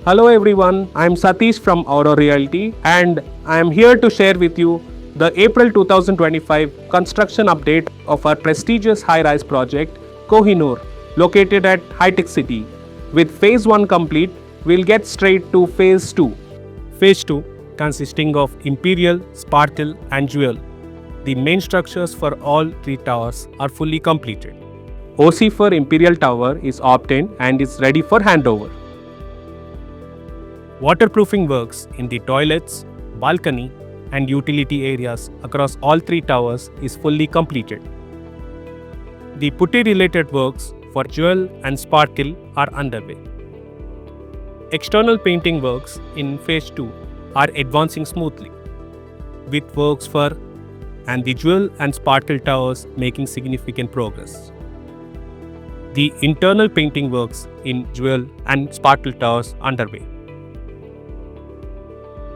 Hello everyone, I am Satish from Auro Realty and I am here to share with you the April 2025 construction update of our prestigious high-rise project Kohinnor, located at HITEC City. With phase 1 complete, we'll get straight to phase 2. Phase 2, consisting of Imperial, Sparkle and Jewel. The main structures for all three towers are fully completed. OC for Imperial Tower is obtained and is ready for handover. Waterproofing works in the toilets, balcony and utility areas across all three towers is fully completed. The putty-related works for Jewel and Sparkle are underway. External painting works in Phase 2 are advancing smoothly, with works for and the Jewel and Sparkle towers making significant progress. The internal painting works in Jewel and Sparkle towers underway.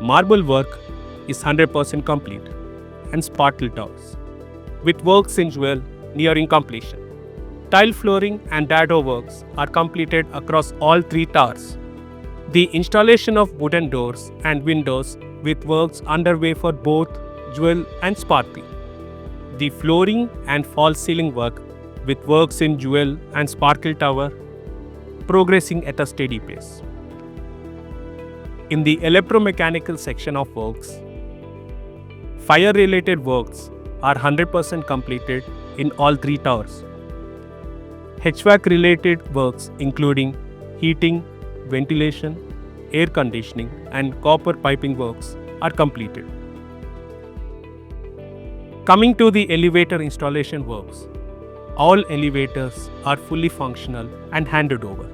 Marble work is 100% complete and Sparkle towers, with works in Jewel nearing completion. Tile flooring and dado works are completed across all three towers. The installation of wooden doors and windows with works underway for both Jewel and Sparkle. The flooring and false ceiling work with works in Jewel and Sparkle tower progressing at a steady pace. In the electromechanical section of works, fire-related works are 100% completed in all three towers. HVAC-related works including heating, ventilation, air conditioning and copper piping works are completed. Coming to the elevator installation works, all elevators are fully functional and handed over.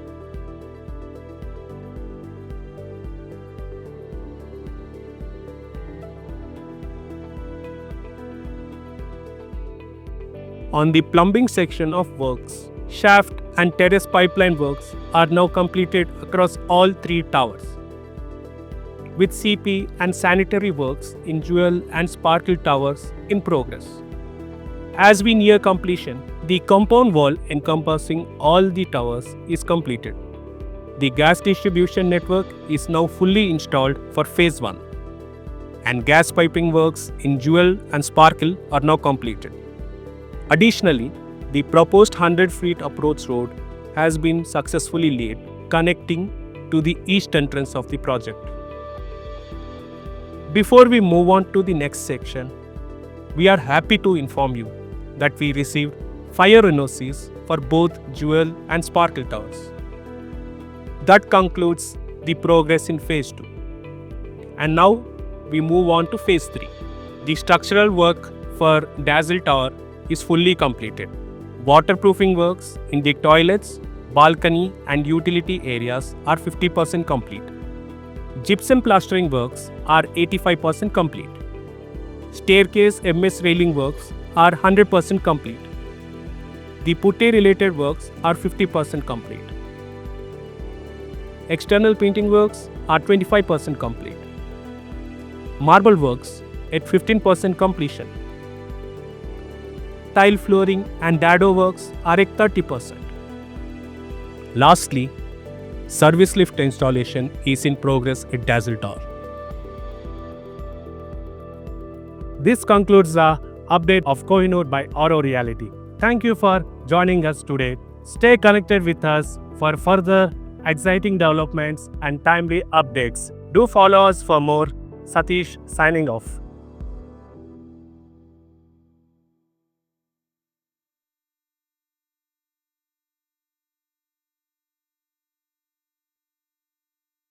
On the plumbing section of works, shaft and terrace pipeline works are now completed across all three towers, with CP and sanitary works in Jewel and Sparkle towers in progress. As we near completion, the compound wall encompassing all the towers is completed. The gas distribution network is now fully installed for phase 1, and gas piping works in Jewel and Sparkle are now completed. Additionally, the proposed 100 feet approach road has been successfully laid, connecting to the east entrance of the project. Before we move on to the next section, we are happy to inform you that we received Fire NOCs for both Jewel and Sparkle towers. That concludes the progress in phase 2. And now we move on to phase 3. The structural work for Dazzle Tower is fully completed. Waterproofing works in the toilets, balcony and utility areas are 50% complete. Gypsum plastering works are 85% complete. Staircase MS railing works are 100% complete. The putty related works are 50% complete. External painting works are 25% complete. Marble works at 15% completion. Tile flooring and dado works are at 30%. Lastly, service lift installation is in progress at Dazzle Tower. This concludes the update of Kohinnor by Auro Realty. Thank you for joining us today. Stay connected with us for further exciting developments and timely updates. Do follow us for more. Satish signing off.